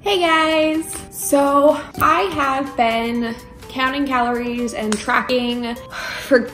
Hey guys! So I have been counting calories and tracking for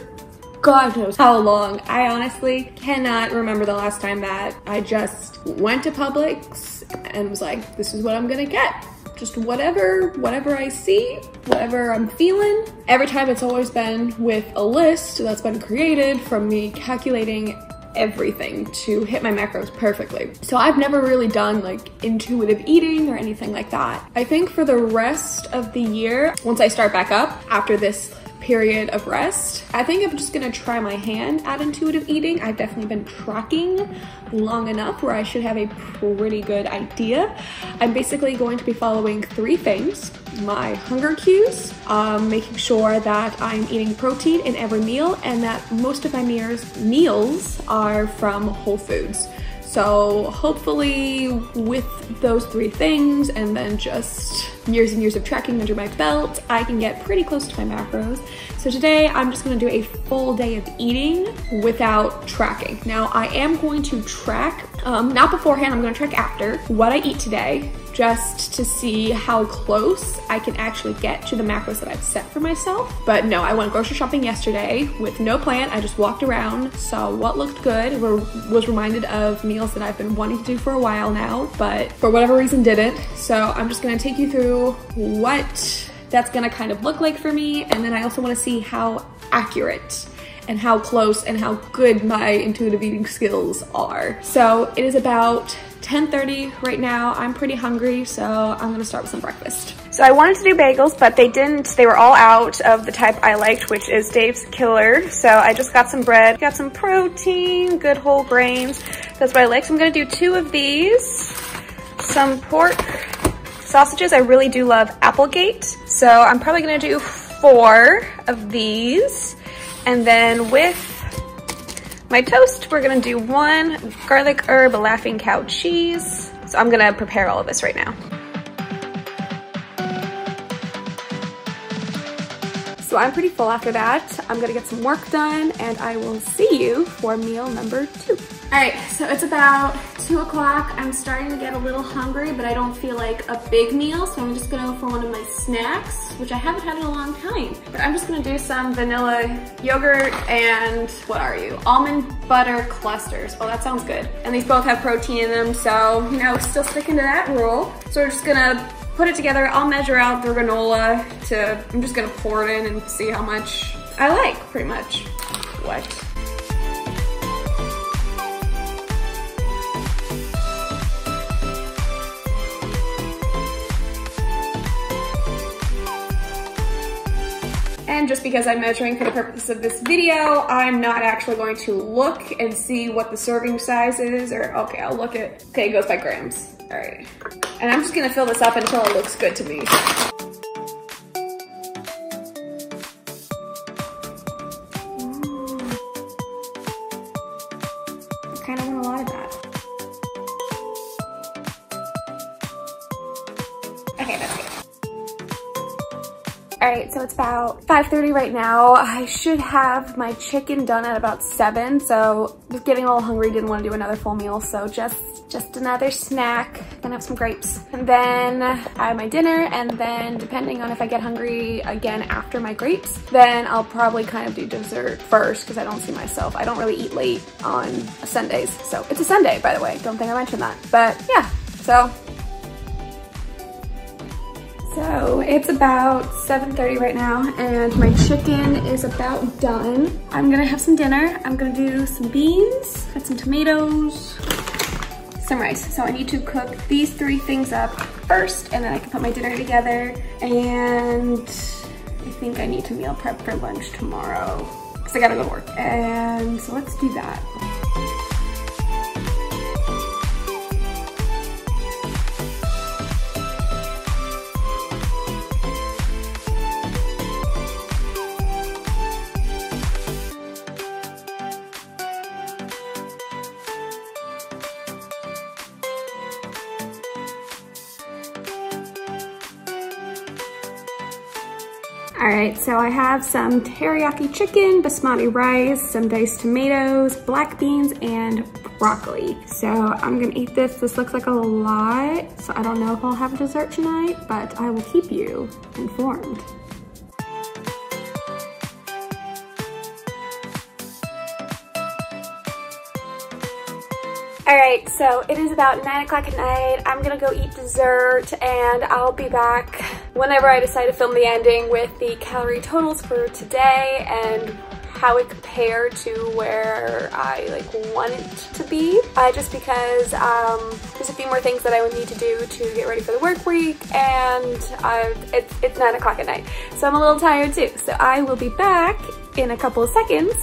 God knows how long. I honestly cannot remember the last time that I just went to Publix and was like, this is what I'm gonna get. Just whatever I see, whatever I'm feeling. Every time it's always been with a list that's been created from me calculating everything to hit my macros perfectly. So I've never really done like intuitive eating or anything like that. I think for the rest of the year, once I start back up after this period of rest, I think I'm just gonna try my hand at intuitive eating. I've definitely been tracking long enough where I should have a pretty good idea. I'm basically going to be following 3 things. My hunger cues, making sure that I'm eating protein in every meal and that most of my meals are from Whole Foods. So hopefully with those 3 things and then just years and years of tracking under my belt, I can get pretty close to my macros. So today I'm just gonna do a full day of eating without tracking. Now I am going to track, not beforehand, I'm gonna track after what I eat today, just to see how close I can actually get to the macros that I've set for myself. But no, I went grocery shopping yesterday with no plan. I just walked around, saw what looked good, was reminded of meals that I've been wanting to do for a while now, but for whatever reason didn't. So I'm just gonna take you through what that's gonna kind of look like for me. And then I also wanna see how accurate and how close and how good my intuitive eating skills are. So it is about 10:30 right now. I'm pretty hungry, so I'm gonna start with some breakfast. So I wanted to do bagels, but they were all out of the type I liked, which is Dave's Killer. So I just got some bread, got some protein, good whole grains. That's what I like. So I'm gonna do 2 of these, some pork sausages. I really do love Applegate. So I'm probably gonna do 4 of these. And then with my toast, we're gonna do 1 garlic herb Laughing Cow cheese. So I'm gonna prepare all of this right now. So I'm pretty full after that. I'm gonna get some work done and I will see you for meal number 2. All right, so it's about 2 o'clock. I'm starting to get a little hungry, but I don't feel like a big meal, so I'm just gonna go for one of my snacks, which I haven't had in a long time. But I'm just gonna do some vanilla yogurt and, what are you? Almond butter clusters. Oh, that sounds good. And these both have protein in them, so, you know, still sticking to that rule. So we're just gonna put it together. I'll measure out the granola I'm just gonna pour it in and see how much I like, pretty much. What? And just because I'm measuring for the purpose of this video, I'm not actually going to look and see what the serving size is, or okay, I'll look at, okay, it goes by grams. All right. And I'm just gonna fill this up until it looks good to me. I kind of want a lot of that. Okay, that's good. All right, so it's about 5:30 right now. I should have my chicken done at about 7, so was getting a little hungry, didn't want to do another full meal, so just another snack. Gonna have some grapes. And then I have my dinner, and then depending on if I get hungry again after my grapes, then I'll probably kind of do dessert first because I don't see myself. I don't really eat late on Sundays. So it's a Sunday, by the way. Don't think I mentioned that. But yeah, so it's about 7:30 right now and my chicken is about done. I'm gonna have some dinner. I'm gonna do some beans, got some tomatoes, some rice. So I need to cook these 3 things up first and then I can put my dinner together. And I think I need to meal prep for lunch tomorrow because I gotta go to work. And so let's do that. All right, so I have some teriyaki chicken, basmati rice, some diced tomatoes, black beans, and broccoli. So I'm gonna eat this. This looks like a lot, so I don't know if I'll have dessert tonight, but I will keep you informed. Alright, so it is about 9 o'clock at night. I'm gonna go eat dessert and I'll be back whenever I decide to film the ending with the calorie totals for today and how it compared to where I want it to be. Just because there's a few more things that I would need to do to get ready for the work week, and it's 9 o'clock at night. So I'm a little tired too. So I will be back in a couple of seconds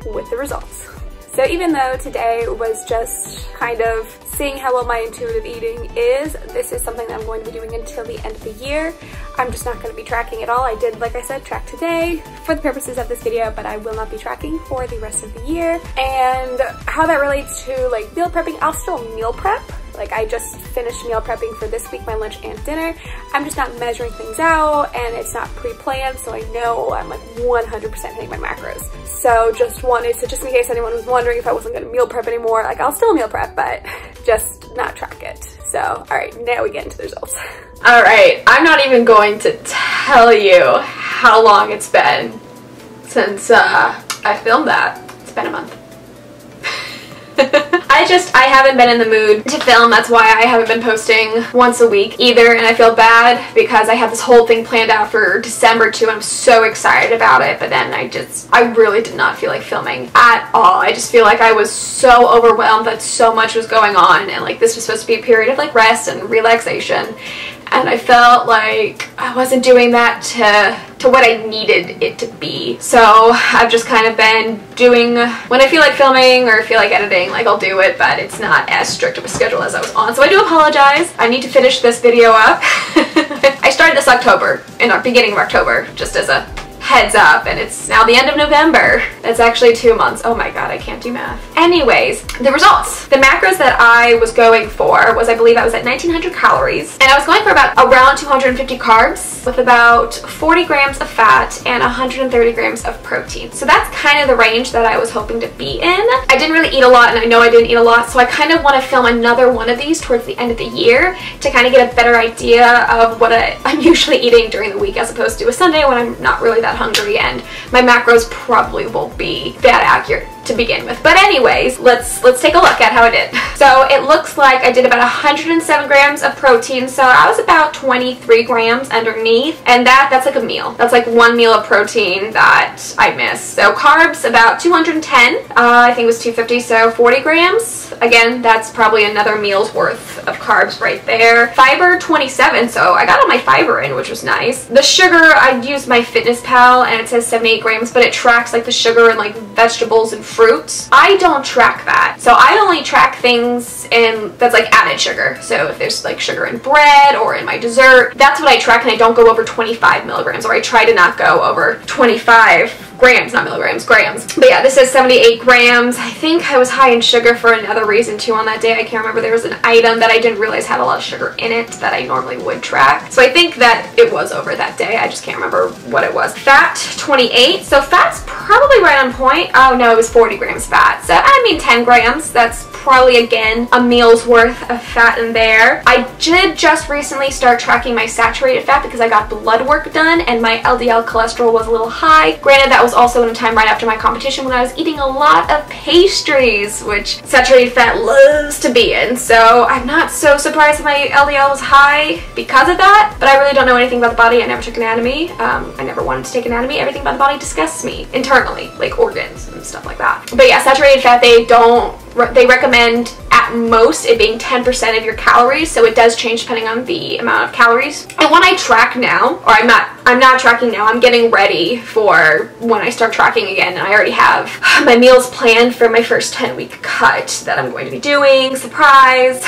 with the results. So even though today was just kind of seeing how well my intuitive eating is, this is something that I'm going to be doing until the end of the year. I'm just not going to be tracking at all. I did, like I said, track today for the purposes of this video, but I will not be tracking for the rest of the year. And how that relates to meal prepping, I'll still meal prep. I just finished meal prepping for this week, my lunch and dinner. I'm just not measuring things out and it's not pre-planned, so I know I'm 100% hitting my macros. So just in case anyone was wondering if I wasn't gonna meal prep anymore, I'll still meal prep, but just not track it. So, all right, now we get into the results. All right, I'm not even going to tell you how long it's been since I filmed that. It's been a month. I haven't been in the mood to film. That's why I haven't been posting once a week either, and I feel bad because I had this whole thing planned out for December too. I'm so excited about it, but then I really did not feel like filming at all. I just feel like I was so overwhelmed that so much was going on, and this was supposed to be a period of rest and relaxation, and I felt like I wasn't doing that to what I needed it to be. So I've just kind of been doing, when I feel like filming or feel like editing, I'll do it, but it's not as strict of a schedule as I was on. So I do apologize. I need to finish this video up. I started this October, in the beginning of October, just as a heads up, and it's now the end of November. It's actually 2 months. Oh my god, I can't do math. Anyways, the results. The macros that I was going for was, I believe I was at 1900 calories, and I was going for around 250 carbs with about 40 grams of fat and 130 grams of protein. So that's kind of the range that I was hoping to be in. I didn't really eat a lot, and I know I didn't eat a lot, so I kind of want to film another one of these towards the end of the year to kind of get a better idea of what I'm usually eating during the week, as opposed to a Sunday when I'm not really that hungry and my macros probably won't be that accurate to begin with. But anyways, let's take a look at how I did. So it looks like I did about 107 grams of protein, so I was about 23 grams underneath, and that's like a meal. That's like one meal of protein that I missed. So carbs about 210, I think it was 250, so 40 grams. Again, that's probably another meal's worth of carbs right there. Fiber 27, so I got all my fiber in, which was nice. The sugar, I used my FitnessPal and it says 78 grams, but it tracks the sugar and vegetables and fruits. I don't track that. So I only track things that's added sugar. So if there's sugar in bread or in my dessert, that's what I track, and I don't go over 25 milligrams, or I try to not go over 25 grams, not milligrams, grams. But yeah, this says 78 grams. I think I was high in sugar for another reason too on that day. I can't remember. There was an item that I didn't realize had a lot of sugar in it that I normally would track. So I think that it was over that day. I just can't remember what it was. Fat 28. So fat's probably right on point. Oh no, it was 40 grams fat. So I mean 10 grams. That's probably again a meal's worth of fat in there. I did just recently start tracking my saturated fat because I got blood work done and my LDL cholesterol was a little high. Granted, that was also in a time right after my competition when I was eating a lot of pastries, which saturated fat loves to be in. So I'm not so surprised that my LDL was high because of that, but I really don't know anything about the body. I never took anatomy. I never wanted to take anatomy. Everything about the body disgusts me internally, organs and stuff like that. But yeah, saturated fat, they recommend at most it being 10% of your calories, so it does change depending on the amount of calories. And when I track now, or I'm not tracking now, I'm getting ready for when I start tracking again, and I already have my meals planned for my first 10-week cut that I'm going to be doing. Surprise!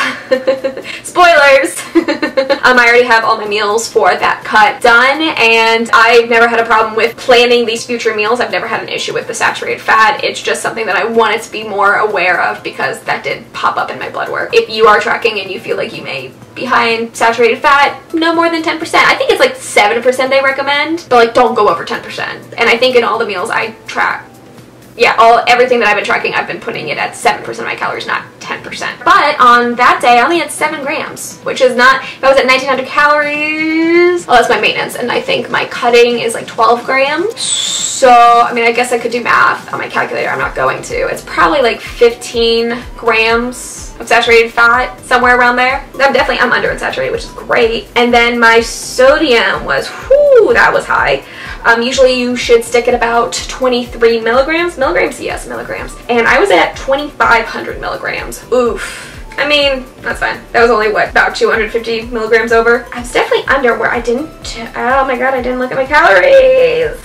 Spoilers! I already have all my meals for that cut done, and I've never had a problem with planning these future meals. I've never had an issue with the saturated fat. It's just something that I wanted to be more aware of because that did pop up in my blood work. If you are tracking and you feel like you may be high in saturated fat, no more than 10%. I think it's 7% they recommend, but don't go over 10%. And I think in all the meals I track, yeah, everything that I've been tracking, I've been putting it at 7% of my calories, not 10%. 50%. But on that day, I only had 7 grams, which is not, if I was at 1900 calories, well, that's my maintenance, and I think my cutting is like 12 grams. So, I mean, I guess I could do math on my calculator. I'm not going to. It's probably like 15 grams of saturated fat, somewhere around there. I'm underunsaturated, which is great. And then my sodium was, whoo, that was high. Usually you should stick at about 23 milligrams. Milligrams? Yes, milligrams. And I was at 2,500 milligrams. Oof. I mean, that's fine. That was only, what, about 250 milligrams over? I was definitely under where I didn't, oh my god, I didn't look at my calories.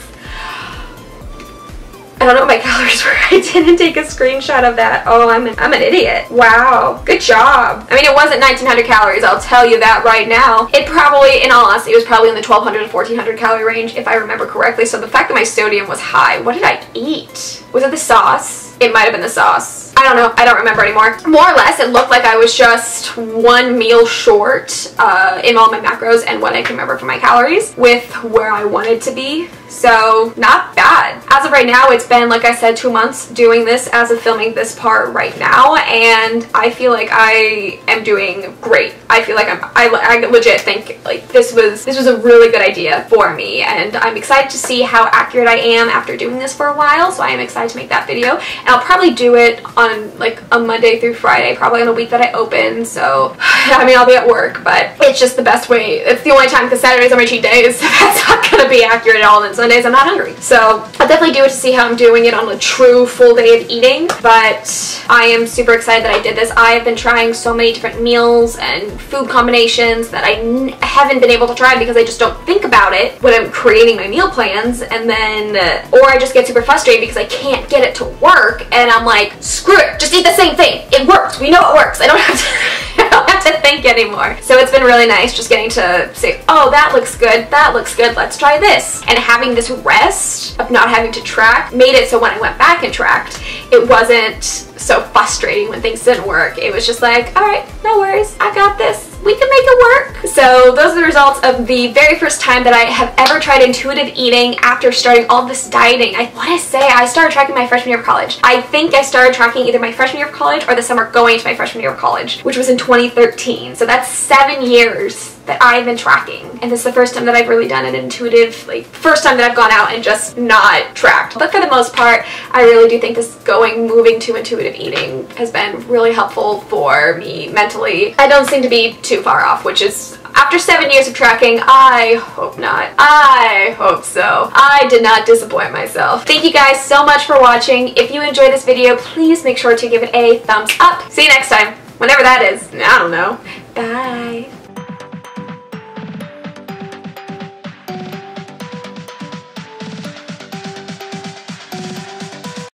I don't know what my calories were. I didn't take a screenshot of that. Oh, I'm an idiot. Wow. Good job. I mean, it wasn't 1900 calories. I'll tell you that right now. It probably, in all honesty, it was probably in the 1200 to 1400 calorie range, if I remember correctly. So the fact that my sodium was high, what did I eat? Was it the sauce? It might have been the sauce. I don't know. I don't remember anymore. More or less, it looked like I was just one meal short in all my macros and what I can remember from my calories with where I wanted to be. So not bad. As of right now, it's been, like I said, 2 months doing this as of filming this part right now, and I feel like I am doing great. I feel like I legit think like this was a really good idea for me, and I'm excited to see how accurate I am after doing this for a while. So I am excited to make that video, and I'll probably do it on like a Monday through Friday, probably on the week that I open. So I mean, I'll be at work, but it's just the best way. It's the only time, because Saturdays are my cheat days. That's not gonna be accurate at all. And Sundays I'm not hungry. So I'll definitely do it to see how I'm doing it on a true full day of eating, but I am super excited that I did this. I have been trying so many different meals and food combinations that I haven't been able to try because I just don't think about it when I'm creating my meal plans, and then or I just get super frustrated because I can't get it to work, and I'm like, screw it, just eat the same thing. It works. We know it works. I don't have to I don't have to think anymore. So it's been really nice just getting to say, oh, that looks good, let's try this. And having this rest of not having to track made it so when I went back and tracked, it wasn't so frustrating when things didn't work. It was just like, all right, no worries, I got this. We can make it work. So those are the results of the very first time that I have ever tried intuitive eating after starting all this dieting. I want to say I started tracking my freshman year of college. I think I started tracking either my freshman year of college or the summer going into my freshman year of college, which was in 2013. So that's 7 years that I've been tracking. And this is the first time that I've really done an intuitive, like, first time that I've gone out and just not tracked. But for the most part, I really do think this moving to intuitive eating has been really helpful for me mentally. I don't seem to be too far off, which is, after 7 years of tracking, I hope not. I hope so. I did not disappoint myself. Thank you guys so much for watching. If you enjoyed this video, please make sure to give it a thumbs up. See you next time. Whenever that is. I don't know. Bye.